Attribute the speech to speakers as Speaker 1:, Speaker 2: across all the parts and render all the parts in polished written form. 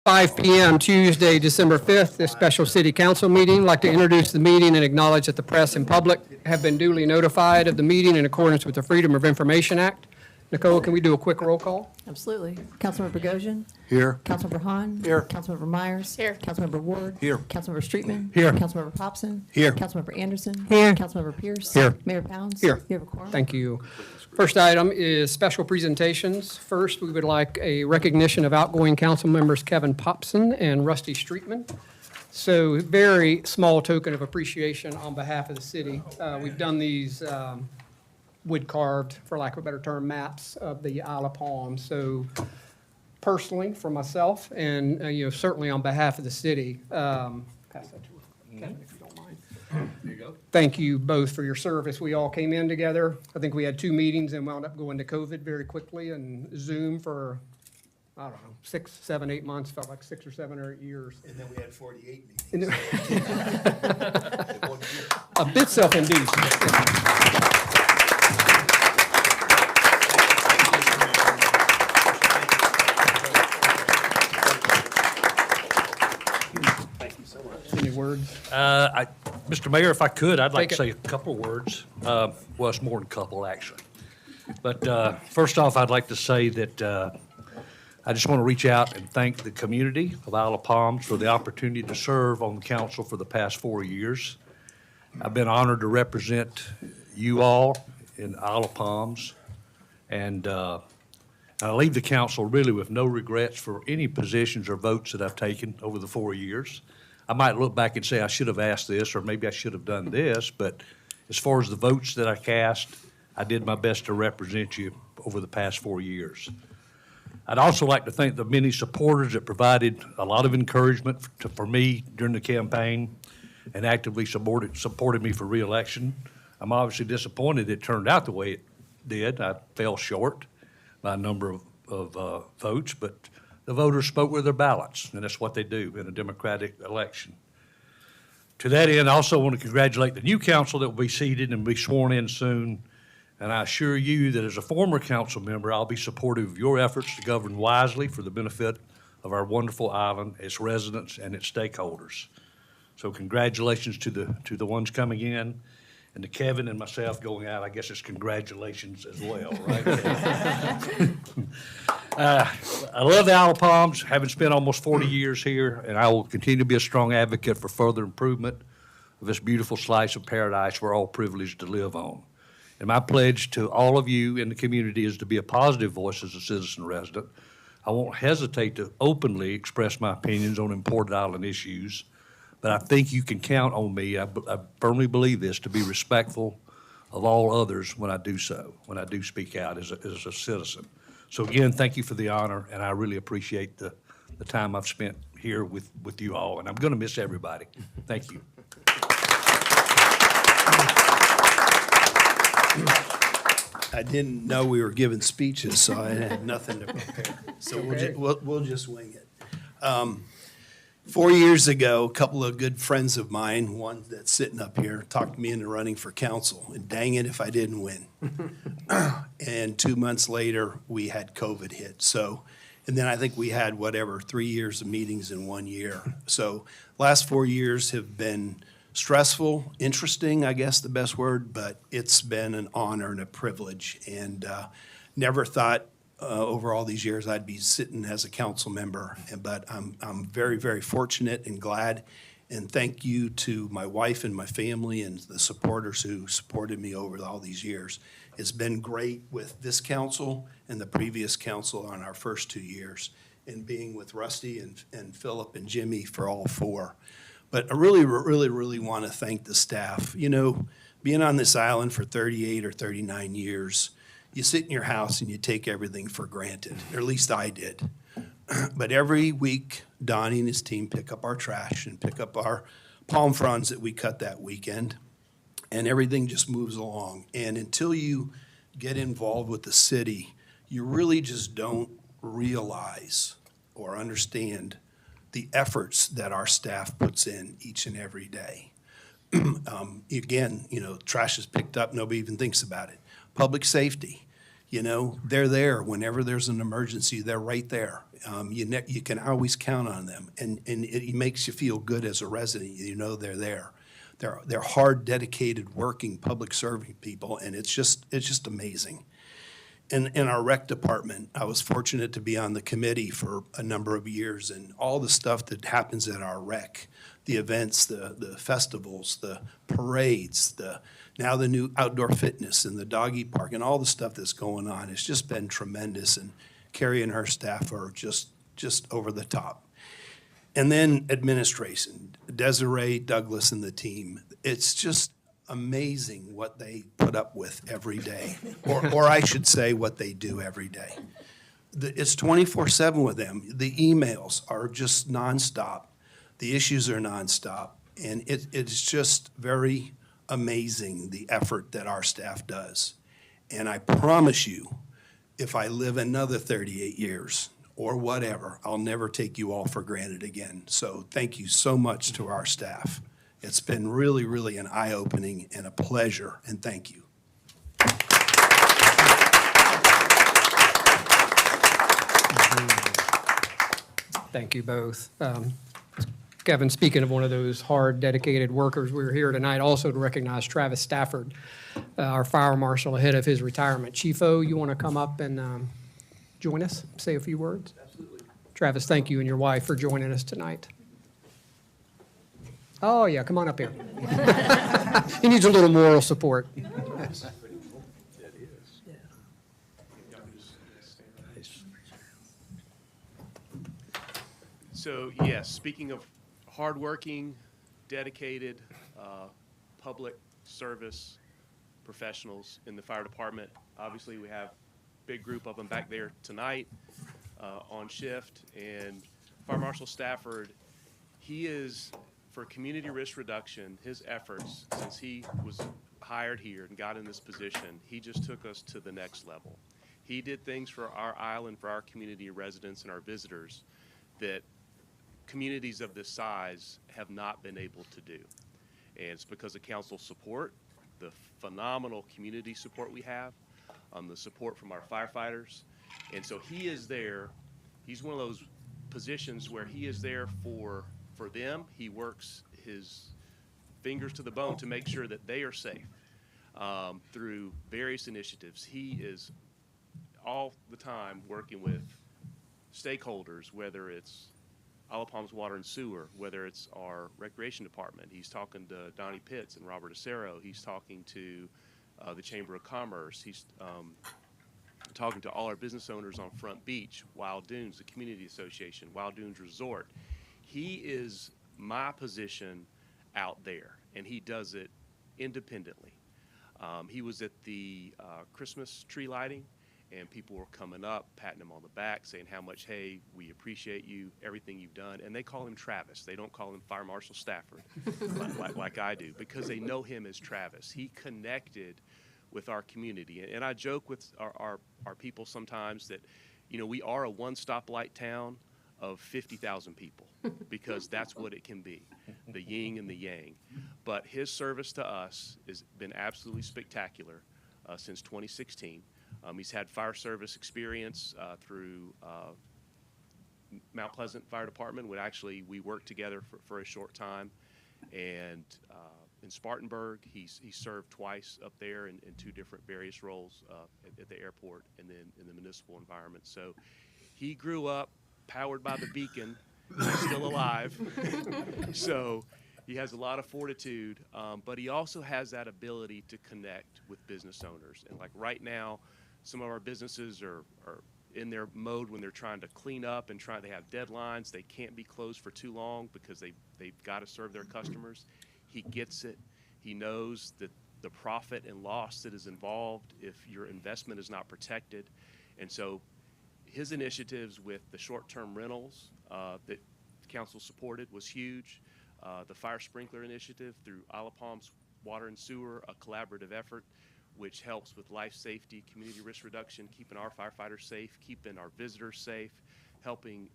Speaker 1: 5 p.m. Tuesday, December 5th, this special city council meeting. I'd like to introduce the meeting and acknowledge that the press and public have been duly notified of the meeting in accordance with the Freedom of Information Act. Nicole, can we do a quick roll call?
Speaker 2: Absolutely. Councilmember Goshen?
Speaker 3: Here.
Speaker 2: Councilmember Hahn?
Speaker 3: Here.
Speaker 2: Councilmember Myers?
Speaker 4: Here.
Speaker 2: Councilmember Ward?
Speaker 3: Here.
Speaker 2: Councilmember Streetman?
Speaker 3: Here.
Speaker 2: Councilmember Popson?
Speaker 3: Here.
Speaker 2: Councilmember Anderson?
Speaker 1: Here.
Speaker 2: Councilmember Pierce?
Speaker 3: Here.
Speaker 2: Mayor Pounds?
Speaker 1: Here.
Speaker 2: You have a quorum?
Speaker 1: Thank you. First item is special presentations. First, we would like a recognition of outgoing council members Kevin Popson and Rusty Streetman. So very small token of appreciation on behalf of the city. We've done these wood-carved, for lack of a better term, maps of the Isle of Palm. So personally, for myself, and certainly on behalf of the city, pass that to Kevin, if you don't mind.
Speaker 3: There you go.
Speaker 1: Thank you both for your service. We all came in together. I think we had 2 meetings and wound up going to COVID very quickly and Zoom for, I don't know, 6, 7, 8 months, felt like 6 or 7 or 8 years.
Speaker 3: And then we had 48 meetings.
Speaker 1: A bit self-induced.
Speaker 3: Thank you so much.
Speaker 1: Any words?
Speaker 5: Mr. Mayor, if I could, I'd like to
Speaker 1: Take
Speaker 5: say a couple of words. Well, it's more than a couple, actually. But first off, I'd like to say that I just want to reach out and thank the community of Isle of Palms for the opportunity to serve on the council for the past 4 years. I've been honored to represent you all in Isle of Palms, and I leave the council really with no regrets for any positions or votes that I've taken over the 4 years. I might look back and say I should have asked this, or maybe I should have done this, but as far as the votes that I cast, I did my best to represent you over the past 4 years. I'd also like to thank the many supporters that provided a lot of encouragement for me during the campaign and actively supported me for re-election. I'm obviously disappointed it turned out the way it did. I fell short by a number of votes, but the voters spoke with their ballots, and that's what they do in a democratic election. To that end, I also want to congratulate the new council that will be seated and be sworn in soon. And I assure you that as a former council member, I'll be supportive of your efforts to govern wisely for the benefit of our wonderful island, its residents, and its stakeholders. So congratulations to the ones coming in, and to Kevin and myself going out. I guess it's congratulations as well, right? I love the Isle of Palms, having spent almost 40 years here, and I will continue to be a strong advocate for further improvement of this beautiful slice of paradise we're all privileged to live on. And my pledge to all of you in the community is to be a positive voice as a citizen resident. I won't hesitate to openly express my opinions on important island issues, but I think you can count on me, I firmly believe this, to be respectful of all others when I do so, when I do speak out as a citizen. So again, thank you for the honor, and I really appreciate the time I've spent here with you all, and I'm going to miss everybody. Thank you.
Speaker 3: I didn't know we were giving speeches, so I had nothing to prepare. So
Speaker 1: Okay.
Speaker 3: we'll just wing it. 4 years ago, a couple of good friends of mine, one that's sitting up here, talked me into running for council, and dang it if I didn't win. And 2 months later, we had COVID hit. So, and then I think we had 3 years of meetings in 1 year. So last 4 years have been stressful, interesting, I guess the best word, but it's been an honor and a privilege. And never thought over all these years I'd be sitting as a council member, but I'm very, very fortunate and glad. And thank you to my wife and my family and the supporters who supported me over all these years. It's been great with this council and the previous council on our first 2 years, and being with Rusty and Philip and Jimmy for all 4. But I really, really, really want to thank the staff. You know, being on this island for 38 or 39 years, you sit in your house and you take everything for granted, or at least I did. But every week, Donnie and his team pick up our trash and pick up our palm fronds that we cut that weekend, and everything just moves along. And until you get involved with the city, you really just don't realize or understand the efforts that our staff puts in each and every day. Again, you know, trash is picked up, nobody even thinks about it. Public safety. You know, they're there whenever there's an emergency. They're right there. You can always count on them, and it makes you feel good as a resident. You know they're there. They're hard, dedicated, working, public serving people, and it's just amazing. In our rec department, I was fortunate to be on the committee for a number of years, and all the stuff that happens at our rec, the events, the festivals, the parades, now the new outdoor fitness and the doggy park and all the stuff that's going on, it's just been tremendous, and Carrie and her staff are just over the top. And then administration, Desiree, Douglas, and the team, it's just amazing what they put up with every day, or I should say what they do every day. It's 24/7 with them. The emails are just nonstop. The issues are nonstop, and it's just very amazing the effort that our staff does. And I promise you, if I live another 38 years or whatever, I'll never take you all for granted again. So thank you so much to our staff. It's been really, really an eye-opening and a pleasure, and thank you.
Speaker 1: Thank you both. Kevin, speaking of one of those hard, dedicated workers, we're here tonight also to recognize Travis Stafford, our fire marshal ahead of his retirement. Chief O, you want to come up and join us, say a few words? Absolutely. Travis, thank you and your wife for joining us tonight. Oh, yeah, come on up here. He needs a little moral support.
Speaker 4: So, yes, speaking of hardworking, dedicated, public service professionals in the fire department, obviously we have a big group of them back there tonight on shift. And Fire Marshal Stafford, he is, for community risk reduction, his efforts since he was hired here and got in this position, he just took us to the next level. He did things for our island, for our community residents and our visitors that communities of this size have not been able to do. And it's because of council support, the phenomenal community support we have, the support from our firefighters. And so he is there. He's one of those positions where he is there for them. He works his fingers to the bone to make sure that they are safe through various initiatives. He is all the time working with stakeholders, whether it's Isle of Palms Water and Sewer, whether it's our recreation department. He's talking to Donnie Pitts and Robert Acero. He's talking to the Chamber of Commerce. He's talking to all our business owners on Front Beach, Wild Dunes, the Community Association, Wild Dunes Resort. He is my position out there, and he does it independently. He was at the Christmas tree lighting, and people were coming up, patting him on the back, saying how much, hey, we appreciate you, everything you've done. And they call him Travis. They don't call him Fire Marshal Stafford like I do, because they know him as Travis. He connected with our community. And I joke with our people sometimes that, you know, we are a one-stoplight town of 50,000 people, because that's what it can be, the yin and the yang. But his service to us has been absolutely spectacular since 2016. He's had fire service experience through Mount Pleasant Fire Department, when actually we worked together for a short time. And in Spartanburg, he served twice up there in two different various roles at the airport and then in the municipal environment. So he grew up powered by the beacon. He's still alive. So he has a lot of fortitude, but he also has that ability to connect with business owners. And like right now, some of our businesses are in their mode when they're trying to clean up and they have deadlines. They can't be closed for too long because they've got to serve their customers. He gets it. He knows that the profit and loss that is involved if your investment is not protected. And so his initiatives with the short-term rentals that council supported was huge. The fire sprinkler initiative through Isle of Palms Water and Sewer, a collaborative effort which helps with life safety, community risk reduction, keeping our firefighters safe, keeping our visitors safe, helping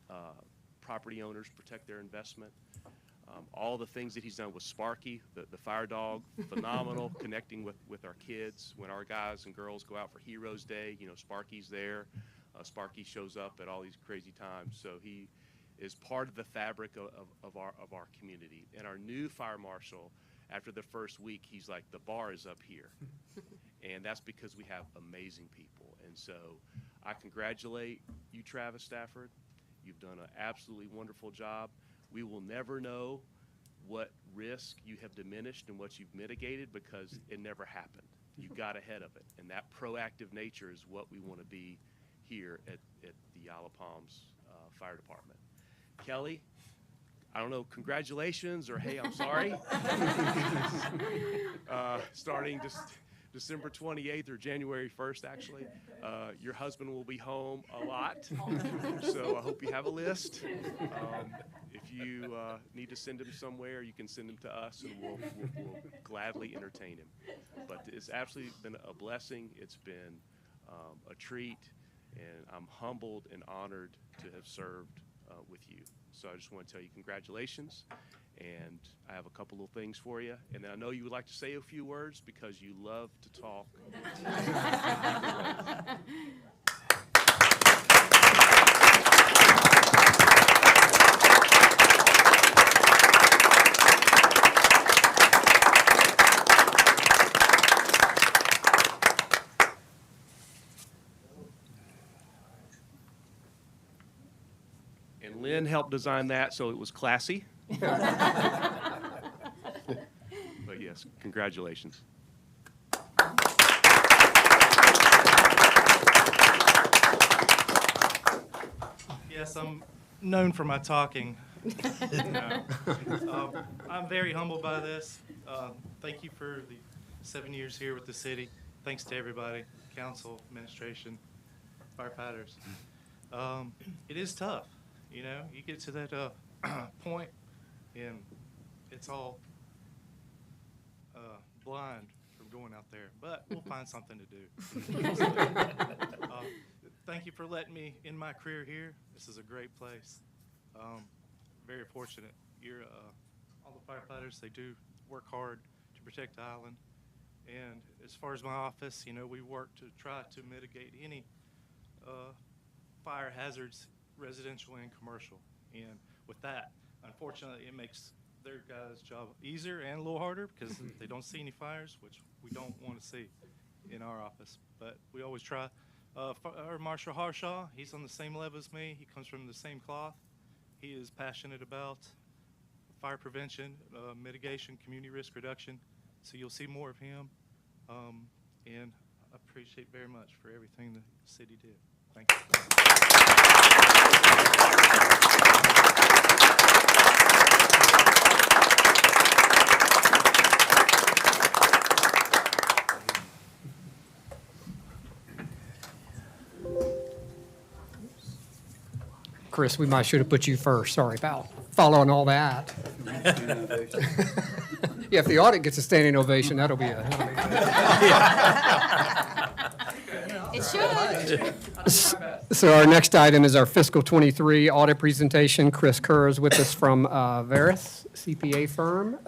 Speaker 4: property owners protect their investment. All the things that he's done with Sparky, the fire dog, phenomenal, connecting with our kids. When our guys and girls go out for Heroes Day, you know, Sparky's there. Sparky shows up at all these crazy times. So he is part of the fabric of our community. And our new fire marshal, after the first week, he's like, the bar is up here. And that's because we have amazing people. And so I congratulate you, Travis Stafford. You've done an absolutely wonderful job. We will never know what risk you have diminished and what you've mitigated because it never happened. You got ahead of it. And that proactive nature is what we want to be here at the Isle of Palms Fire Department. Kelly, I don't know, congratulations or hey, I'm sorry. Starting December 28th or January 1st, actually, your husband will be home a lot. So I hope you have a list. If you need to send him somewhere, you can send him to us and we'll gladly entertain him. But it's absolutely been a blessing. It's been a treat, and I'm humbled and honored to have served with you. So I just want to tell you congratulations, and I have a couple of things for you. And then I know you would like to say a few words because you love to talk. And Lynn helped design that, so it was classy. But yes, congratulations.
Speaker 6: Yes, I'm known for my talking. I'm very humbled by this. Thank you for the 7 years here with the city. Thanks to everybody, council, administration, firefighters. It is tough, you know. You get to that point, and it's all blind from going out there. But we'll find something to do. Thank you for letting me in my career here. This is a great place. Very fortunate. You're all the firefighters. They do work hard to protect the island. And as far as my office, you know, we work to try to mitigate any fire hazards, residential and commercial. And with that, unfortunately, it makes their guys' job easier and a little harder because they don't see any fires, which we don't want to see in our office. But we always try. Our Marshal Marshal, he's on the same level as me. He comes from the same cloth. He is passionate about fire prevention, mitigation, community risk reduction. So you'll see more of him. And I appreciate very much for everything the city did. Thank you.
Speaker 1: Chris, we might should have put you first. Sorry, pal. Following all that. Yeah, if the audit gets a standing ovation, that'll be a.
Speaker 2: It should.
Speaker 1: So our next item is our fiscal '23 audit presentation. Chris Kerr is with us from Veris CPA firm.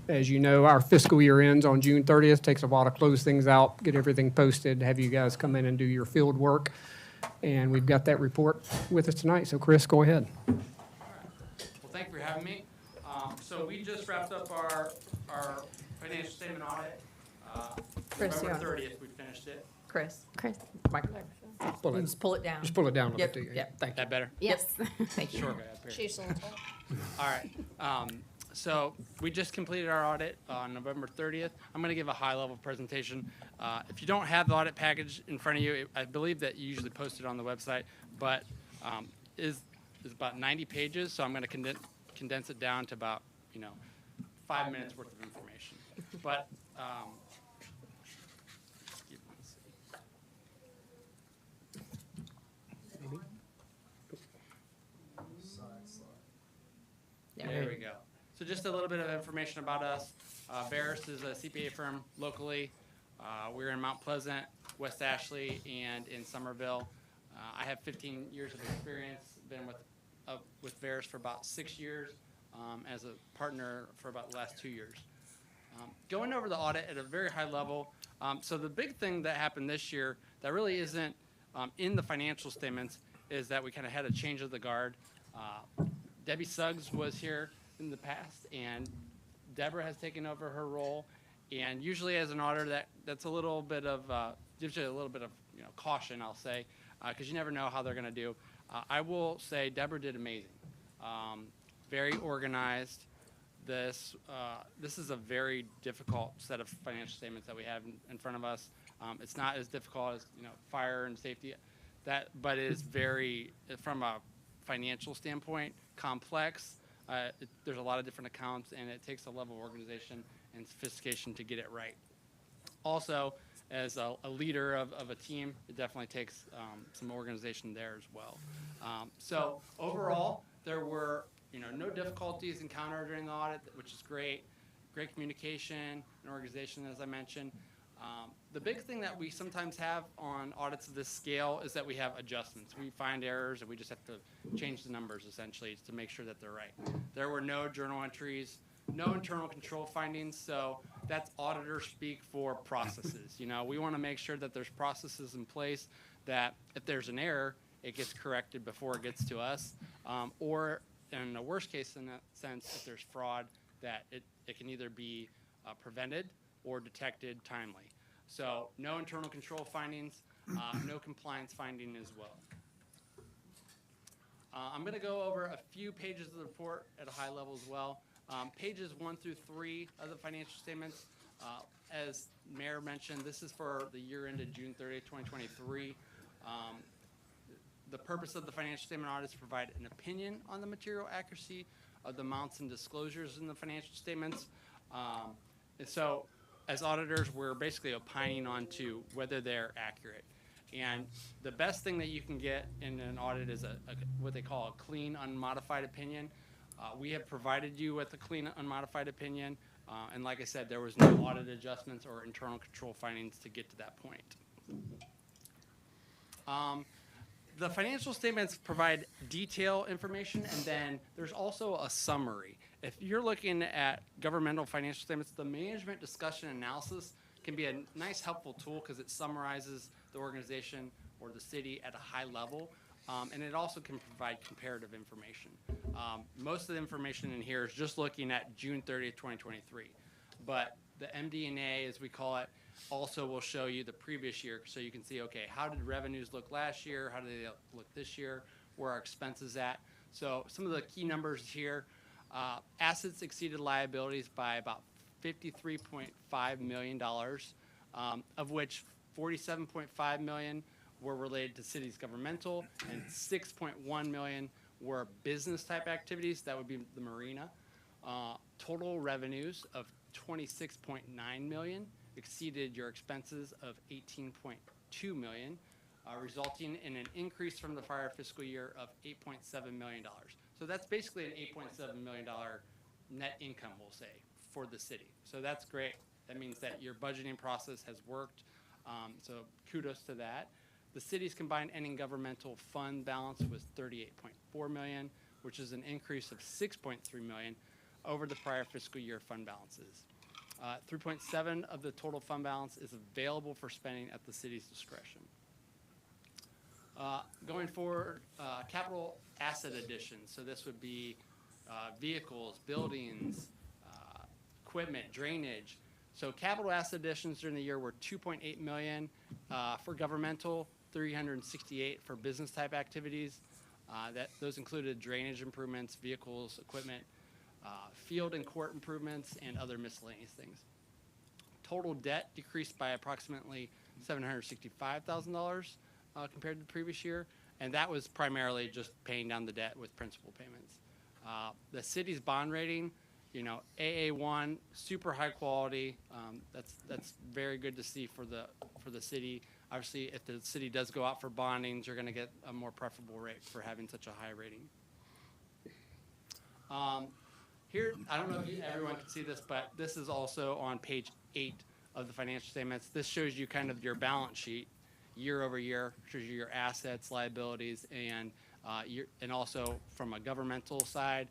Speaker 1: As you know, our fiscal year ends on June 30th. Takes a while to close things out, get everything posted, have you guys come in and do your field work. And we've got that report with us tonight. So Chris, go ahead.
Speaker 7: Well, thank you for having me. So we just wrapped up our financial statement audit.
Speaker 2: Chris,
Speaker 7: November
Speaker 2: yeah.
Speaker 7: 30th, we finished it.
Speaker 2: Chris, microphone.
Speaker 1: Pull it.
Speaker 2: Just pull it down.
Speaker 1: Just pull it down a little
Speaker 2: Yep,
Speaker 1: bit.
Speaker 2: yep.
Speaker 1: Thank you.
Speaker 7: That better?
Speaker 2: Yes. Thank you.
Speaker 7: Sure. All right. So we just completed our audit on November 30th. I'm going to give a high-level presentation. If you don't have the audit package in front of you, I believe that you usually post it on the website, but is about 90 pages, so I'm going to condense it down to about 5 minutes worth of information. But there we go. So just a little bit of information about us. Veris is a CPA firm locally. We're in Mount Pleasant, West Ashley, and in Somerville. I have 15 years of experience. Been with Veris for about 6 years. as a partner for about the last 2 years. Going over the audit at a very high level, so the big thing that happened this year that really isn't in the financial statements is that we kind of had a change of the guard. Debbie Suggs was here in the past, and Deborah has taken over her role. And usually as an auditor, that's a little bit of, gives you a little bit of caution, I'll say, because you never know how they're going to do. I will say Deborah did amazing. Very organized. This is a very difficult set of financial statements that we have in front of us. It's not as difficult as fire and safety, but it is very, from a financial standpoint, complex. There's a lot of different accounts, and it takes a level of organization and sophistication to get it right. Also, as a leader of a team, it definitely takes some organization there as well. So overall, there were no difficulties encountered during the audit, which is great. Great communication and organization, as I mentioned. The big thing that we sometimes have on audits of this scale is that we have adjustments. We find errors, and we just have to change the numbers, essentially, to make sure that they're right. There were no journal entries, no internal control findings, so that's auditor speak for processes. We want to make sure that there's processes in place that if there's an error, it gets corrected before it gets to us, or in the worst case, in that sense, if there's fraud, that it can either be prevented or detected timely. So no internal control findings, no compliance finding as well. I'm going to go over a few pages of the report at a high level as well. Pages 1 through 3 of the financial statements, as Mayor mentioned, this is for the year ended June 30th, 2023. The purpose of the financial statement audit is to provide an opinion on the material accuracy of the amounts and disclosures in the financial statements. And so, as auditors, we're basically opining onto whether they're accurate. And the best thing that you can get in an audit is what they call a clean, unmodified opinion. We have provided you with a clean, unmodified opinion. And like I said, there was no audit adjustments or internal control findings to get to that point. The financial statements provide detailed information, and then there's also a summary. If you're looking at governmental financial statements, the management discussion analysis can be a nice, helpful tool because it summarizes the organization or the city at a high level, and it also can provide comparative information. Most of the information in here is just looking at June 30th, 2023, but the MD&A, as we call it, also will show you the previous year, so you can see, okay, how did revenues look last year? How did they look this year? Where are expenses at? So some of the key numbers here, assets exceeded liabilities by about $53.5 million, of which $47.5 million were related to city's governmental, and $6.1 million were business type activities. That would be the marina. Total revenues of $26.9 million exceeded your expenses of $18.2 million, resulting in an increase from the prior fiscal year of $8.7 million. So that's basically an $8.7 million net income, we'll say, for the city. So that's great. That means that your budgeting process has worked. So kudos to that. The city's combined ending governmental fund balance was $38.4 million, which is an increase of $6.3 million over the prior fiscal year fund balances. 3.7 of the total fund balance is available for spending at the city's discretion. Going forward, capital asset additions. So this would be vehicles, buildings, equipment, drainage. So capital asset additions during the year were $2.8 million for governmental, $368 for business type activities. Those included drainage improvements, vehicles, equipment, field and court improvements, and other miscellaneous things. Total debt decreased by approximately $765,000 compared to the previous year, and that was primarily just paying down the debt with principal payments. The city's bond rating, AA1, super high quality. That's very good to see for the city. Obviously, if the city does go out for bondings, you're going to get a more preferable rate for having such a high rating. Here, I don't know if everyone can see this, but this is also on page 8 of the financial statements. This shows you kind of your balance sheet year over year, shows you your assets, liabilities, and And also from a governmental side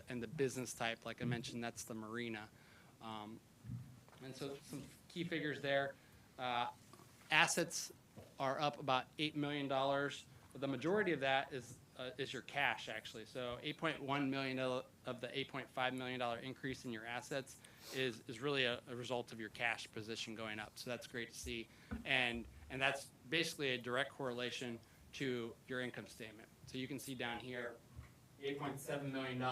Speaker 7: and the business type, like I mentioned, that's the marina. And so some key figures there. Assets are up about $8 million. But the majority of that is your cash, actually. So $8.1 million of the $8.5 million increase in your assets is really a result of your cash position going up. So that's great to see. And that's basically a direct correlation to your income statement. So you can see down here, $8.7 million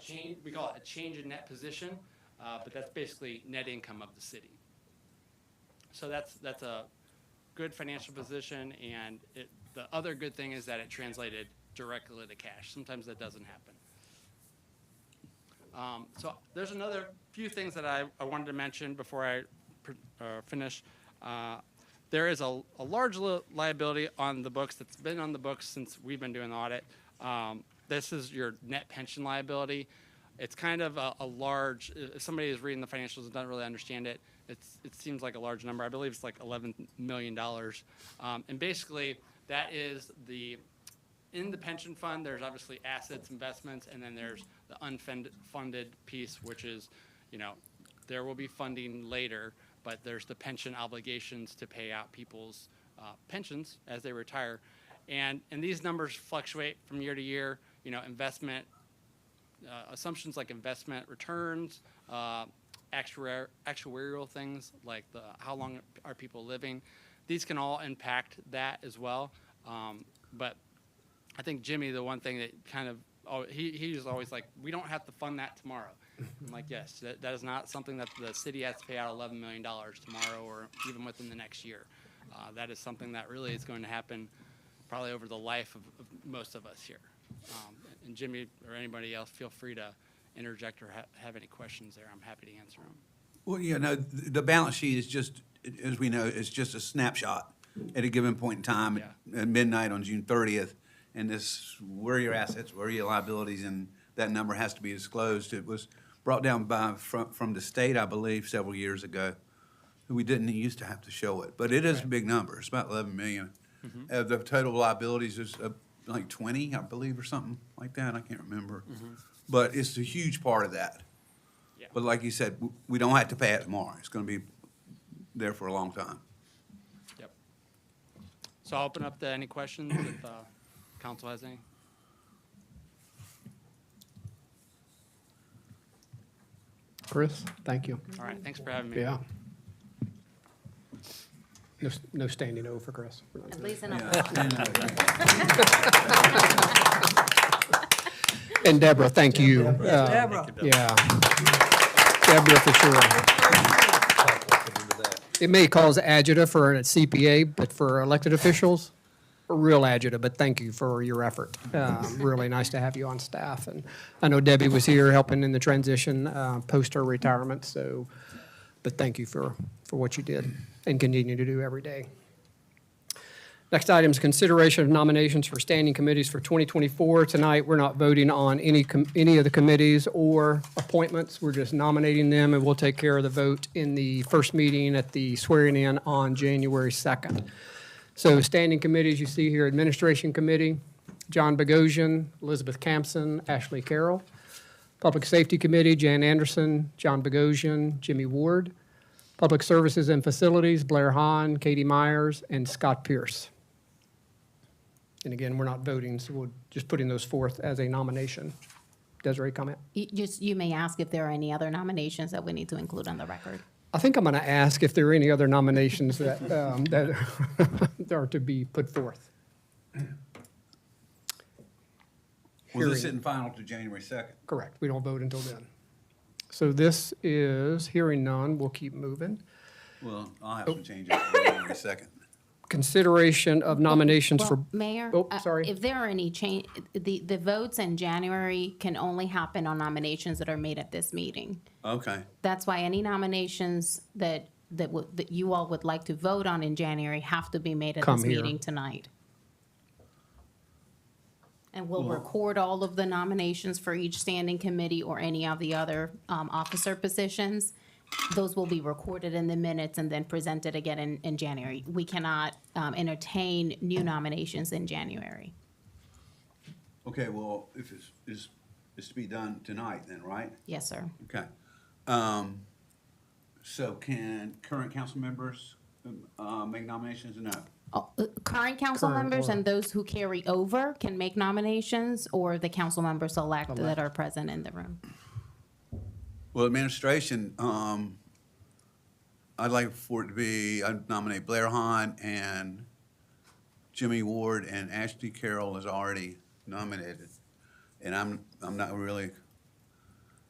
Speaker 7: change. We call it a change in net position, but that's basically net income of the city. So that's a good financial position, and the other good thing is that it translated directly to cash. Sometimes that doesn't happen. So there's another few things that I wanted to mention before I finish. There is a large liability on the books that's been on the books since we've been doing the audit. This is your net pension liability. It's kind of a large, if somebody is reading the financials and doesn't really understand it, it seems like a large number. I believe it's like $11 million. And basically, that is in the pension fund, there's obviously assets, investments, and then there's the unfunded piece, which is, there will be funding later, but there's the pension obligations to pay out people's pensions as they retire. And these numbers fluctuate from year to year. Investment assumptions like investment returns, actuarial things like how long are people living. These can all impact that as well. But I think Jimmy, the one thing that kind of, he's always like, we don't have to fund that tomorrow. I'm like, yes, that is not something that the city has to pay out $11 million tomorrow or even within the next year. That is something that really is going to happen probably over the life of most of us here. And Jimmy or anybody else, feel free to interject or have any questions there. I'm happy to answer them.
Speaker 8: Well, the balance sheet is just, as we know, it's just a snapshot at a given point in time at midnight on June 30th. And where are your assets, where are your liabilities, and that number has to be disclosed. It was brought down from the state, I believe, several years ago. We didn't used to have to show it, but it is a big number. It's about 11 million. Mm-hmm. The total liabilities is like 20, I believe, or something like that. I can't remember. Mm-hmm. But it's a huge part of that. Yeah. But like you said, we don't have to pay it tomorrow. It's going to be there for a long time.
Speaker 7: Yep. So I'll open up to any questions if council has any.
Speaker 1: Chris, thank you.
Speaker 7: All right, thanks for having me.
Speaker 1: Yeah. No standing O for Chris.
Speaker 2: At least an
Speaker 1: And Deborah, thank you.
Speaker 9: Deborah.
Speaker 1: Yeah. Deborah, for sure. It may cause agita for a CPA, but for elected officials, a real agita, but thank you for your effort. Really nice to have you on staff. And I know Debbie was here helping in the transition post her retirement, but thank you for what you did and continue to do every day. Next item is consideration of nominations for standing committees for 2024. Tonight, we're not voting on any of the committees or appointments. We're just nominating them, and we'll take care of the vote in the first meeting at the swearing in on January 2nd. So standing committees, you see here, Administration Committee, John Bogosian, Elizabeth Campson, Ashley Carroll. Public Safety Committee, Jan Anderson, John Bogosian, Jimmy Ward. Public Services and Facilities, Blair Hahn, Katie Myers, and Scott Pierce. And again, we're not voting, so we're just putting those forth as a nomination. Desiree, comment?
Speaker 2: You may ask if there are any other nominations that we need to include on the record.
Speaker 1: I think I'm going to ask if there are any other nominations that are to be put forth.
Speaker 8: Well, this isn't final to January 2nd.
Speaker 1: Correct. We don't vote until then. So this is, hearing none, we'll keep moving.
Speaker 8: Well, I'll have some changes on January 2nd.
Speaker 1: Consideration of nominations for.
Speaker 2: Well, Mayor?
Speaker 1: Oh, sorry.
Speaker 2: If there are any change, the votes in January can only happen on nominations that are made at this meeting.
Speaker 8: Okay.
Speaker 2: That's why any nominations that you all would like to vote on in January have to be made at
Speaker 1: Come
Speaker 2: this
Speaker 1: here.
Speaker 2: meeting tonight. And we'll record all of the nominations for each standing committee or any of the other officer positions. Those will be recorded in the minutes and then presented again in January. We cannot entertain new nominations in January.
Speaker 8: Okay, well, if it's to be done tonight then, right?
Speaker 2: Yes, sir.
Speaker 8: Okay. So can current council members make nominations or no?
Speaker 2: Current council
Speaker 1: Current
Speaker 2: members
Speaker 1: or-
Speaker 2: and those who carry over can make nominations, or the council members elect that
Speaker 1: Elect.
Speaker 2: are present in the room.
Speaker 8: Well, administration, I'd like for it to be, I'd nominate Blair Hahn and Jimmy Ward, and Ashley Carroll is already nominated. And I'm not really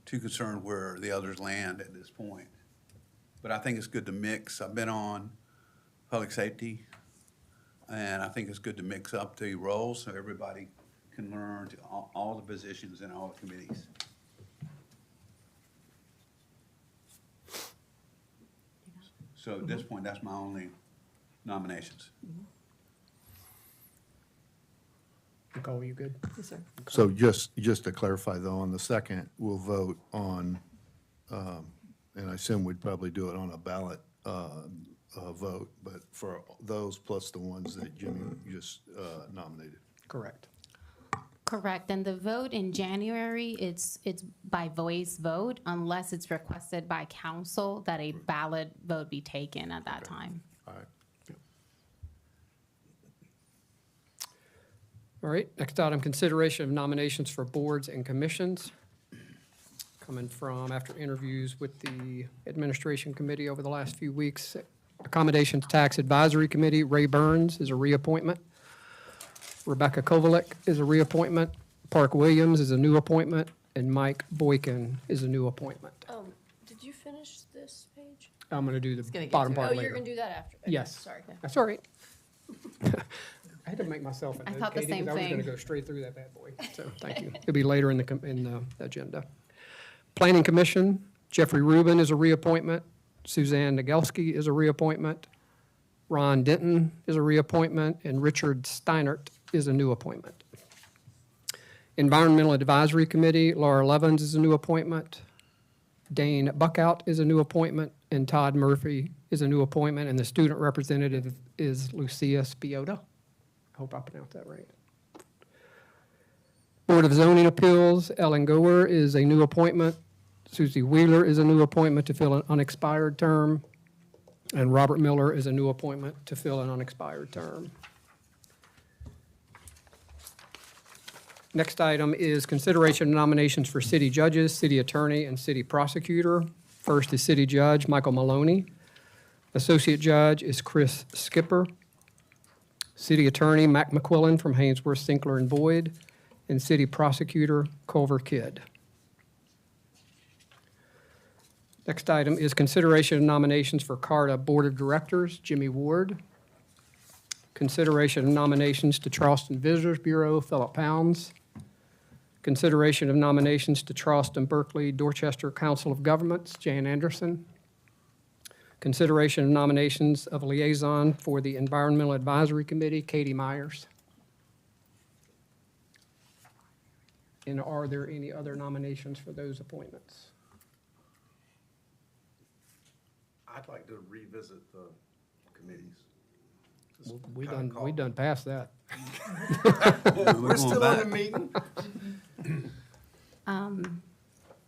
Speaker 8: too concerned where the others land at this point. But I think it's good to mix. I've been on public safety, and I think it's good to mix up the roles so everybody can learn to all the positions in all the committees. So at this point, that's my only nominations.
Speaker 1: Nicole, you good?
Speaker 9: So just to clarify though, on the second, we'll vote on, and I assume we'd probably do it on a ballot vote, but for those plus the ones that Jimmy just nominated.
Speaker 1: Correct.
Speaker 2: Correct, and the vote in January, it's by voice vote unless it's requested by council that a ballot vote be taken at that time.
Speaker 9: All right.
Speaker 1: All right, next item, consideration of nominations for boards and commissions. Coming from after interviews with the administration committee over the last few weeks. Accommodations Tax Advisory Committee, Ray Burns is a reappointment. Rebecca Kovalik is a reappointment. Park Williams is a new appointment, and Mike Boykin is a new appointment.
Speaker 10: Did you finish this page?
Speaker 1: I'm going to do
Speaker 10: Gonna
Speaker 1: the
Speaker 10: get
Speaker 1: bottom
Speaker 10: to it.
Speaker 1: part
Speaker 10: Oh,
Speaker 1: later.
Speaker 10: you're gonna do that after? Okay,
Speaker 1: Yes.
Speaker 10: Sorry.
Speaker 1: That's all right. I had to make myself a
Speaker 2: I
Speaker 1: note,
Speaker 2: thought the
Speaker 1: Katie,
Speaker 2: same
Speaker 1: because I was going to
Speaker 2: thing.
Speaker 1: go straight through that bad boy. So, thank you. It'll be later in the agenda. Planning Commission, Jeffrey Rubin is a reappointment. Suzanne Nagelski is a reappointment. Ron Denton is a reappointment, and Richard Steinert is a new appointment. Environmental Advisory Committee, Laura Levens is a new appointment. Dane Buckout is a new appointment, and Todd Murphy is a new appointment, and the student representative is Lucia Spiota. I hope I pronounced that right. Board of Zoning Appeals, Ellen Goer is a new appointment. Susie Wheeler is a new appointment to fill an unexpired term. And Robert Miller is a new appointment to fill an unexpired term. Next item is consideration of nominations for city judges, city attorney, and city prosecutor. First is city judge Michael Maloney. Associate judge is Chris Skipper. City attorney Mac McQuillan from Haynesworth, Sinkler, and Boyd. And city prosecutor Culver Kidd. Next item is consideration of nominations for CARTA Board of Directors, Jimmy Ward. Consideration of nominations to Charleston Visitors Bureau, Philip Pounds. Consideration of nominations to Charleston, Berkeley, Dorchester Council of Governments, Jan Anderson. Consideration of nominations of liaison for the Environmental Advisory Committee, Katie Myers. And are there any other nominations for those appointments?
Speaker 11: I'd like to revisit the committees. Just
Speaker 1: We
Speaker 11: kinda
Speaker 1: done, we done past that.
Speaker 8: We're
Speaker 11: still on the meeting?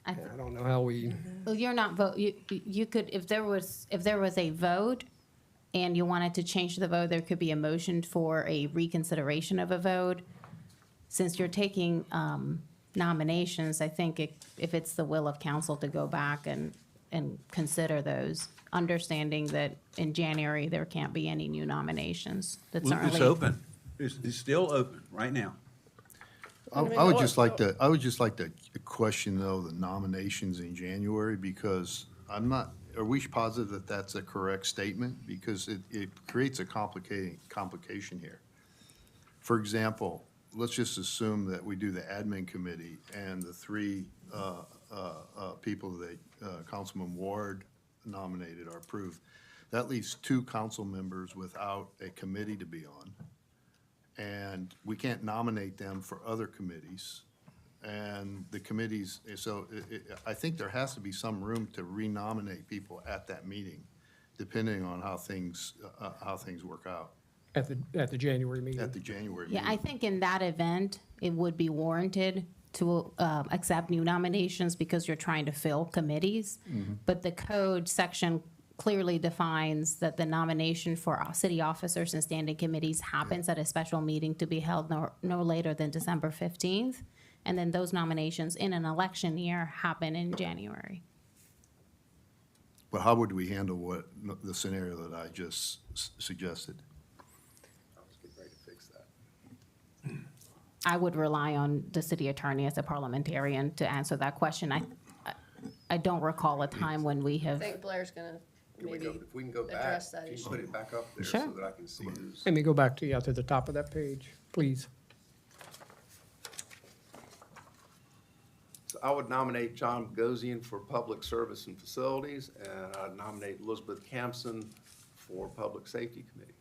Speaker 2: I
Speaker 1: I don't know how we,
Speaker 2: Well, you're not vote, you could, if there was a vote and you wanted to change the vote, there could be a motion for a reconsideration of a vote. Since you're taking nominations, I think if it's the will of council to go back and consider those, understanding that in January, there can't be any new nominations. That's
Speaker 8: Well, it's
Speaker 2: certainly.
Speaker 8: open. It's still open right now.
Speaker 9: I would just like to question though, the nominations in January, because I'm not, are we positive that that's a correct statement? Because it creates a complication here. For example, let's just assume that we do the admin committee and the three people that Councilman Ward nominated are approved. That leaves 2 council members without a committee to be on. And we can't nominate them for other committees. And the committees, so I think there has to be some room to renominate people at that meeting, depending on how things work out.
Speaker 1: At the January meeting.
Speaker 9: At the January
Speaker 2: Yeah,
Speaker 9: meeting.
Speaker 2: I think in that event, it would be warranted to accept new nominations because you're trying to fill committees. But the code section clearly defines that the nomination for city officers and standing committees happens at a special meeting to be held no later than December 15th. And then those nominations in an election year happen in January.
Speaker 9: But how would we handle the scenario that I just suggested?
Speaker 11: I was getting ready to fix that.
Speaker 2: I would rely on the city attorney as a parliamentarian to answer that question. I don't recall a time when we
Speaker 10: I
Speaker 2: have.
Speaker 10: think Blair's gonna
Speaker 11: Can we
Speaker 10: maybe
Speaker 11: go, if we can go back,
Speaker 10: address that
Speaker 11: can you
Speaker 10: issue.
Speaker 11: put it back up there
Speaker 2: Sure.
Speaker 11: so that I can see who's.
Speaker 1: Let me go back to the top of that page, please.
Speaker 11: So I would nominate John Bogosian for Public Service and Facilities, and I'd nominate Elizabeth Campson for Public Safety Committee.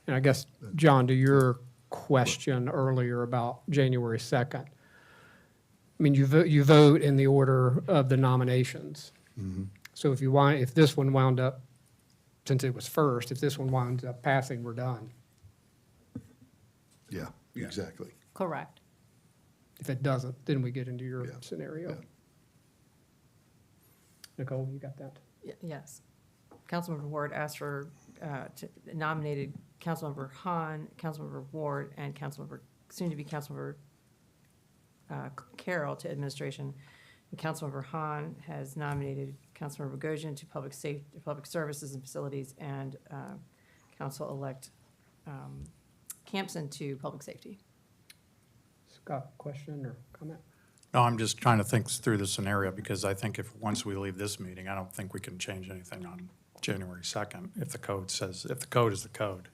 Speaker 1: And I guess, John, to your question earlier about January 2nd, I mean, you vote in the order of the nominations. So if this one wound up, since it was first, if this one winds up passing, we're done.
Speaker 9: Yeah,
Speaker 8: Yeah.
Speaker 9: exactly.
Speaker 2: Correct.
Speaker 1: If it doesn't, then we get into your
Speaker 9: Yeah,
Speaker 1: scenario.
Speaker 9: yeah.
Speaker 1: Nicole, you got that?
Speaker 12: Yes. Councilmember Ward asked for, nominated Councilmember Hahn, Councilmember Ward, and soon-to-be Councilmember Carroll to administration. And Councilmember Hahn has nominated Councilmember Bogosian to Public Services and Facilities, and Council-elect Campson to Public Safety.
Speaker 1: Scott, question or comment?
Speaker 13: No, I'm just trying to think through the scenario, because I think once we leave this meeting, I don't think we can change anything on January 2nd if the code is the code.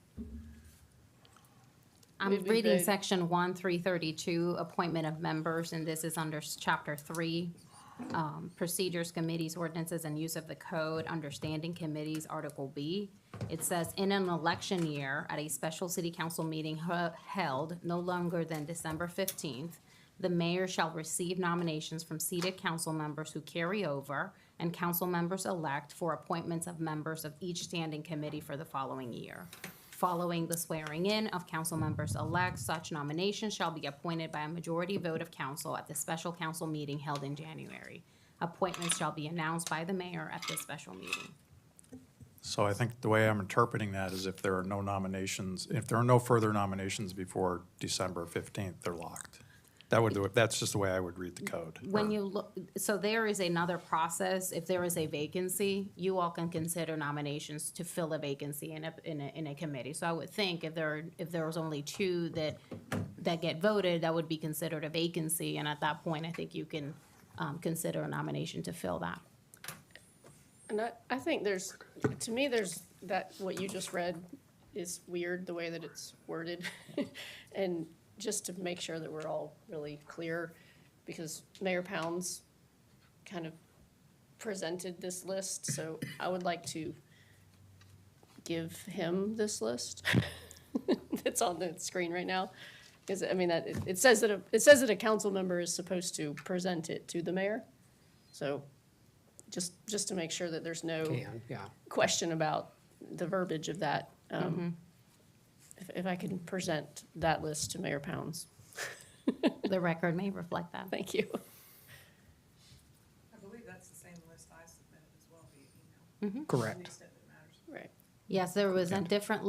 Speaker 2: I'm
Speaker 10: We'd be
Speaker 2: reading
Speaker 10: good.
Speaker 2: section 1332, appointment of members, and this is under chapter 3, procedures, committees, ordinances, and use of the code, understanding committees, article B. It says, in an election year, at a special city council meeting held no longer than December 15th, the mayor shall receive nominations from seated council members who carry over and council members elect for appointments of members of each standing committee for the following year. Following the swearing in of council members elect, such nominations shall be appointed by a majority vote of council at the special council meeting held in January. Appointments shall be announced by the mayor at this special meeting.
Speaker 13: So I think the way I'm interpreting that is if there are no further nominations before December 15th, they're locked. That's just the way I would read the code.
Speaker 2: When you look, so there is another process. If there is a vacancy, you all can consider nominations to fill a vacancy in a committee. So I would think if there was only 2 that get voted, that would be considered a vacancy. And at that point, I think you can consider a nomination to fill that.
Speaker 10: And I think to me, what you just read is weird, the way that it's worded. And just to make sure that we're all really clear, because Mayor Pounds kind of presented this list, so I would like to give him this list that's on the screen right now. Because, I mean, it says that a council member is supposed to present it to the mayor. So just to make sure that there's no
Speaker 1: Yeah.
Speaker 10: question about the verbiage of that. If I can present that list to Mayor Pounds.
Speaker 2: The record may reflect that.
Speaker 10: Thank you.
Speaker 12: I believe that's the same list I submitted as well via email.
Speaker 1: Correct.
Speaker 12: extent that matters.
Speaker 10: Right.
Speaker 2: Yes, there was a different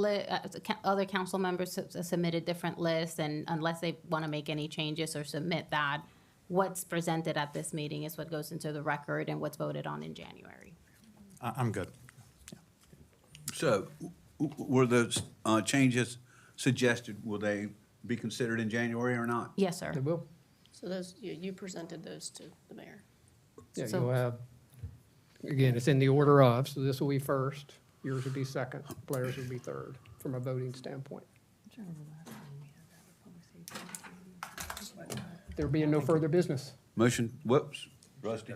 Speaker 2: other council members submitted different lists, and unless they want to make any changes or submit that, what's presented at this meeting is what goes into the record and what's voted on in January.
Speaker 13: I'm good.
Speaker 8: So, were those changes suggested, will they be considered in January or not?
Speaker 2: Yes, sir.
Speaker 1: They will.
Speaker 10: So those, you presented those to the mayor.
Speaker 1: Yeah,
Speaker 2: So-
Speaker 1: you'll have, again, it's in the order of, so this will be first, yours would be second, Blair's would be third, from a voting standpoint. There being no further business.
Speaker 8: Motion, whoops, Rusty.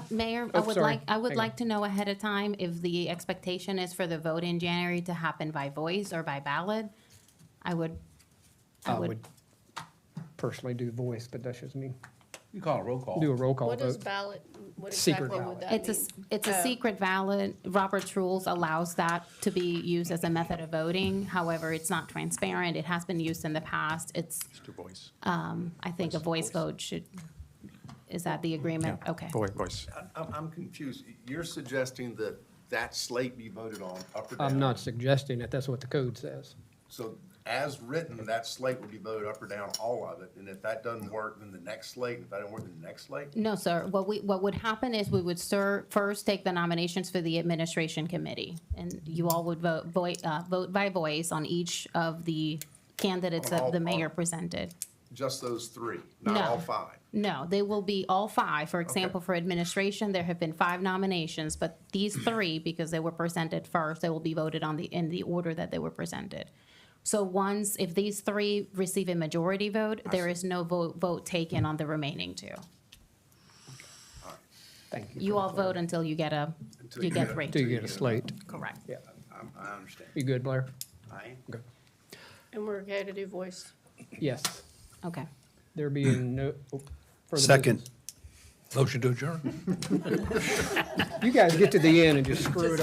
Speaker 2: Mayor,
Speaker 1: Oh, sorry.
Speaker 2: I would
Speaker 1: Hang
Speaker 2: like to know ahead of time if the expectation is for the vote in January to happen by voice or by ballot. I would
Speaker 1: I would personally do voice, but that's just me.
Speaker 8: You call it a roll call.
Speaker 1: do a roll call
Speaker 10: What is
Speaker 1: vote.
Speaker 10: ballot, what
Speaker 1: Secret
Speaker 10: exactly would that mean?
Speaker 2: It's a secret ballot. Robert's rules allows that to be used as a method of voting. However, it's not transparent. It has been used in the past. It's,
Speaker 13: Mr. Voice.
Speaker 2: I think a voice vote should, is that the agreement? Okay.
Speaker 13: Voice.
Speaker 11: I'm confused. You're suggesting that that slate be voted on up or down?
Speaker 1: I'm not suggesting it, that's what the code says.
Speaker 11: So as written, that slate would be voted up or down, all of it, and if that doesn't work, then the next slate, and if that doesn't work, then the next slate?
Speaker 2: No, sir. What would happen is we would first take the nominations for the administration committee, and you all would vote by voice on each of the candidates that the mayor presented.
Speaker 11: Just those three, not
Speaker 2: No.
Speaker 11: all five?
Speaker 2: No, they will be all five. For example, for administration, there have been 5 nominations, but these 3, because they were presented first, they will be voted on in the order that they were presented. So if these 3 receive a majority vote, there is no vote taken on the remaining 2.
Speaker 1: Thank you.
Speaker 2: You all vote until you get
Speaker 11: you get
Speaker 2: 3.
Speaker 1: Do you get a slate?
Speaker 2: Correct.
Speaker 1: Yeah.
Speaker 11: I understand.
Speaker 1: You good, Blair?
Speaker 11: I am.
Speaker 10: And we're okay to do voice?
Speaker 1: Yes.
Speaker 2: Okay.
Speaker 1: There being no further
Speaker 3: Second.
Speaker 1: business.
Speaker 5: Motion to adjourn.
Speaker 1: You guys get to the end and just screw it up.